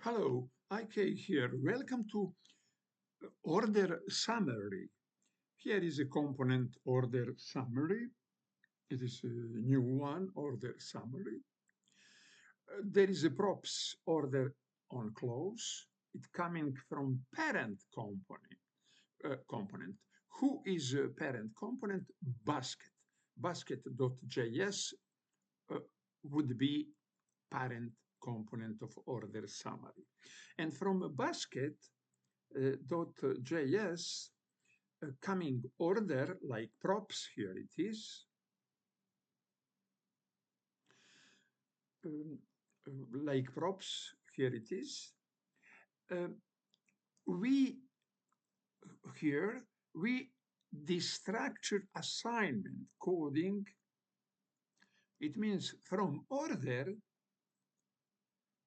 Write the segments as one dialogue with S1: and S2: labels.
S1: Hello, IK here. Welcome to Order Summary. Here is a component Order Summary. It is a new one, Order Summary. There is a props order on close. It coming from parent component. Who is a parent component? Basket. Basket.js would be parent component of Order Summary. And from basket.js coming order like props, here it is, like props, here it is. We destructure assignment coding. It means from order,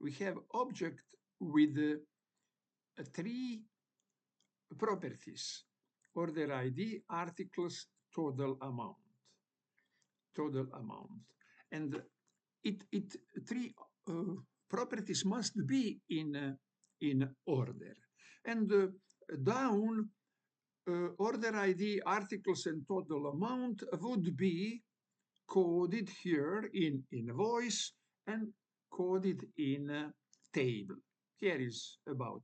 S1: we have object with three properties: order ID, articles, total amount. And three properties must be in order. And down, order ID, articles, and total amount would be coded here in invoice and coded in table. Here is about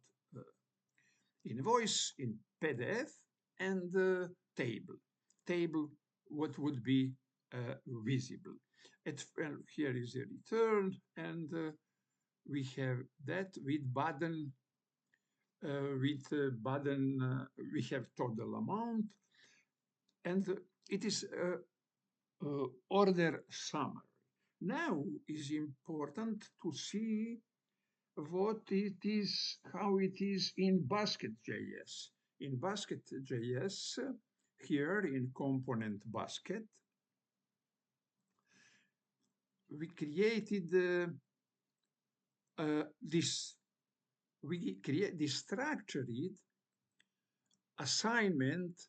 S1: invoice in PDF and table. Table, what would be visible. Here is a return, and we have that with button. We have total amount, and it is order summary. Now is important to see what it is, how it is in Basket.js. In Basket.js, here in component basket, we created this structured assignment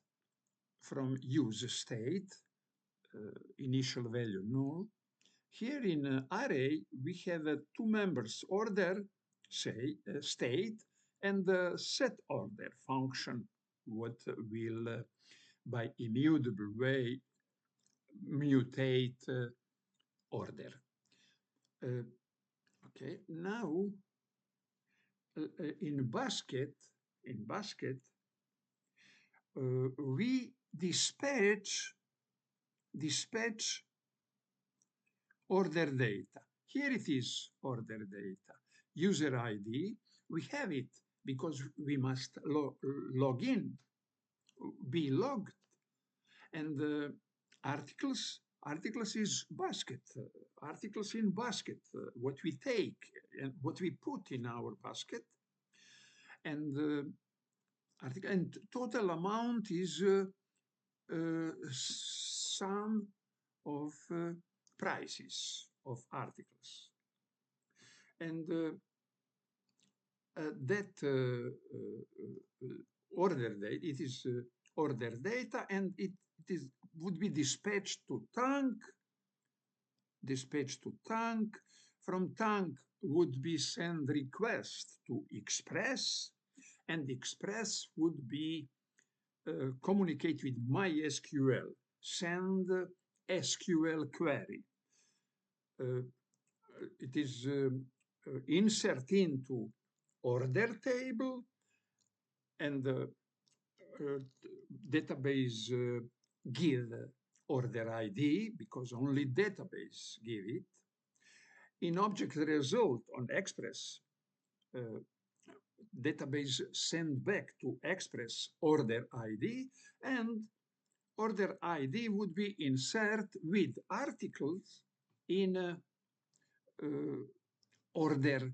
S1: from use state, initial value null. Here in array, we have two members, order, say, state, and the set order function, what will by immutable way mutate order. Okay, now in basket, we dispatch order data. Here it is, order data. User ID, we have it because we must log in, be logged. And articles is basket. Articles in basket, what we take and what we put in our basket. And total amount is sum of prices of articles. And that order data, it is order data, and it would be dispatched to tank. From tank would be send request to Express, and Express would be communicate with MySQL, send SQL query. It is insert into order table, and the database give order ID because only database give it. In object result on Express, database send back to Express order ID, and order ID would be insert with articles in order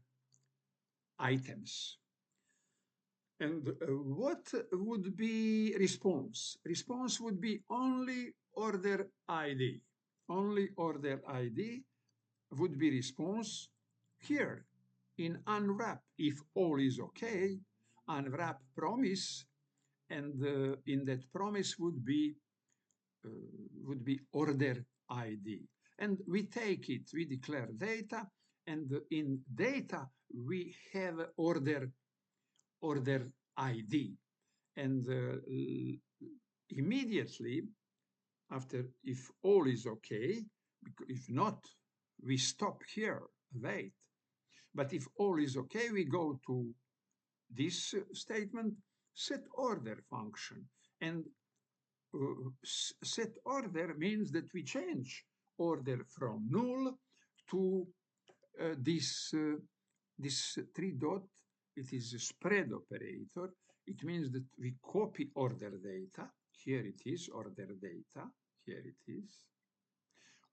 S1: items. And what would be response? Response would be only order ID. Only order ID would be response here in unwrap. If all is okay, unwrap promise, and in that promise would be order ID. And we take it, we declare data, And in data, we have order ID. And immediately after, if all is okay, if not, we stop here, wait. But if all is okay, we go to this statement, set order function. And set order means that we change order from null to this three dot. It is a spread operator. It means that we copy order data. Here it is, order data. Here it is,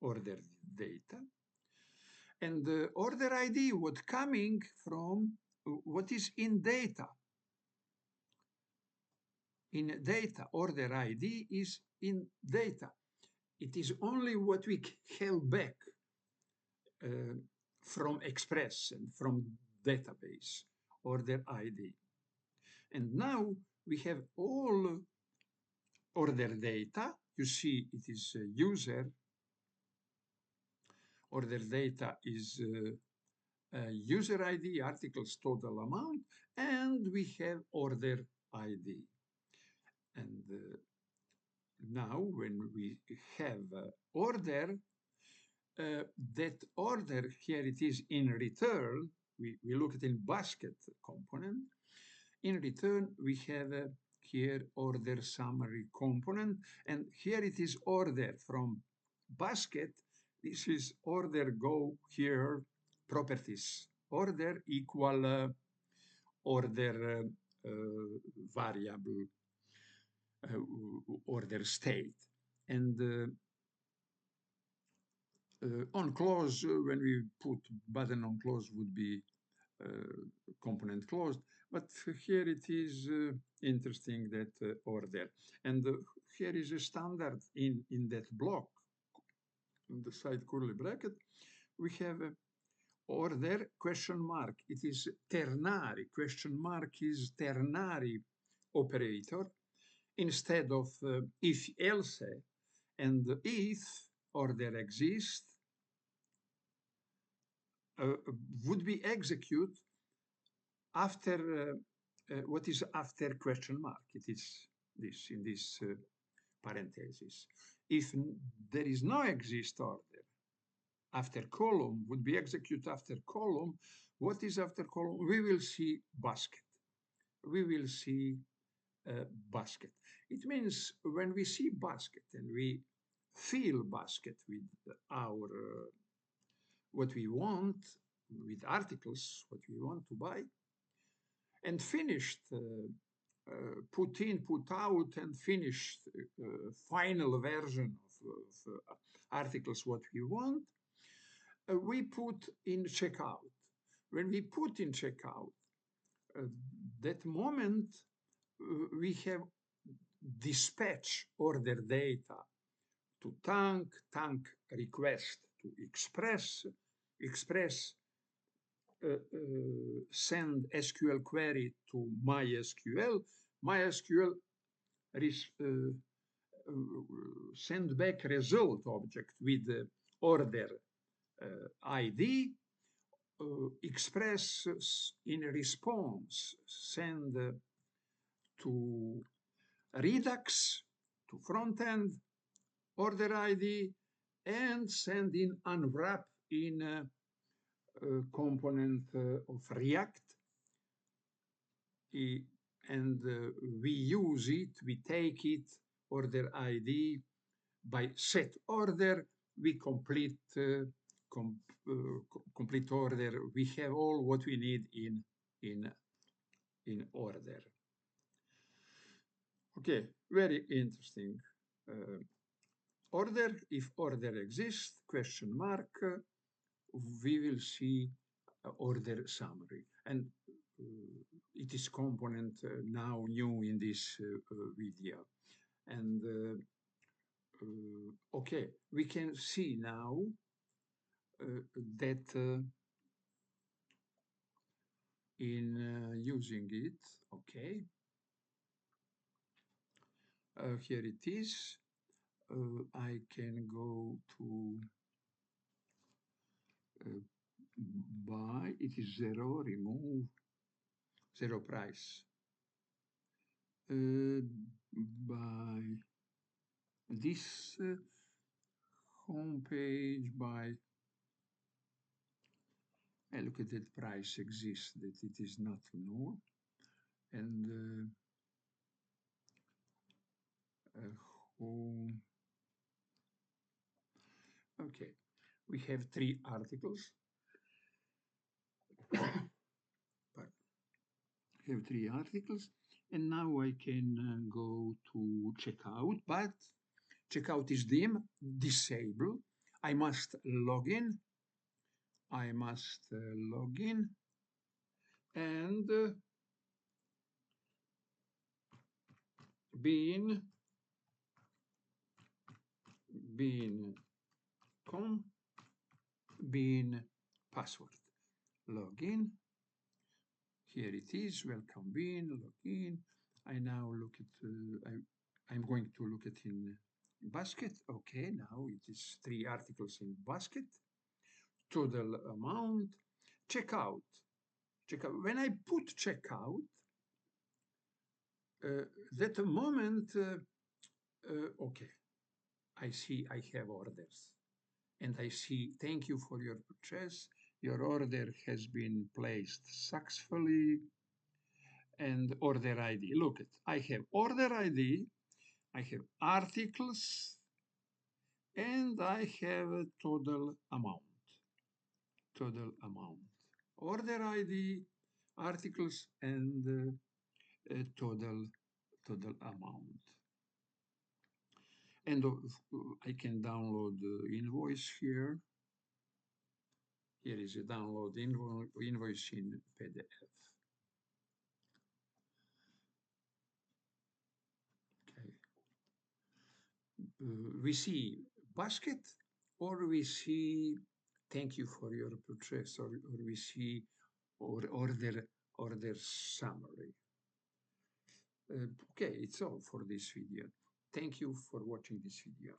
S1: order data. And the order ID was coming from what is in data. In data, order ID is in data. It is only what we held back from Express and from database, order ID. And now we have all order data. You see it is user. Order data is user ID, articles total amount, and we have order ID. And now when we have order, that order, here it is in return, we look at in basket component. In return, we have here order summary component, and here it is order from basket. This is order go here, properties. Order equal order variable order state. And on close, when we put button on close would be component closed, but here it is interesting that order. And here is a standard in that block, in the side curly bracket, we have order question mark. It is ternary, question mark is ternary operator instead of if else. And if order exists, would be execute after what is after question mark. It is this in this parenthesis. If there is no exist order, after column would be execute after column. What is after column? We will see basket. We will see basket. It means when we see basket and we fill basket with our what we want, with articles, what we want to buy, and finished, put in, put out, and finished final version of articles what we want, we put in checkout. When we put in checkout, that moment we have dispatch order data to tank request to Express, send SQL query to MySQL, send back result object with order ID, Express in response send to Redux, to frontend, order ID, and send in unwrap in component of React. And we use it, we take it, order ID, by set order, we complete complete order. We have all what we need in order. Okay, very interesting. Order, if order exists, question mark, we will see order summary. And it is component now new in this video. And okay, we can see now that in using it, okay, here it is. I can go to buy, it is 0, remove, 0 price. By this homepage by, look at that price exists, that it is not null, and home. Okay, we have 3 articles. Pardon. We have 3 articles, and now I can go to checkout, but checkout is disabled. I must log in. I must log in, and bean password. Login. Here it is. Welcome bean. Login. I now look at. I'm going to look at in basket. Okay, now it is 3 articles in basket. Total amount. Checkout. Checkout. When I put checkout, that moment, okay, I see I have orders. And I see, thank you for your purchase. Your order has been placed successfully. And order ID. Look, I have order ID, I have articles, and I have a total amount. Total amount. Order ID, articles, and total amount. And I can download the invoice here. Here is a download invoice in PDF. Okay. We see basket, or we see thank you for your purchase, or we see order summary. Okay, it's all for this video. Thank you for watching this video.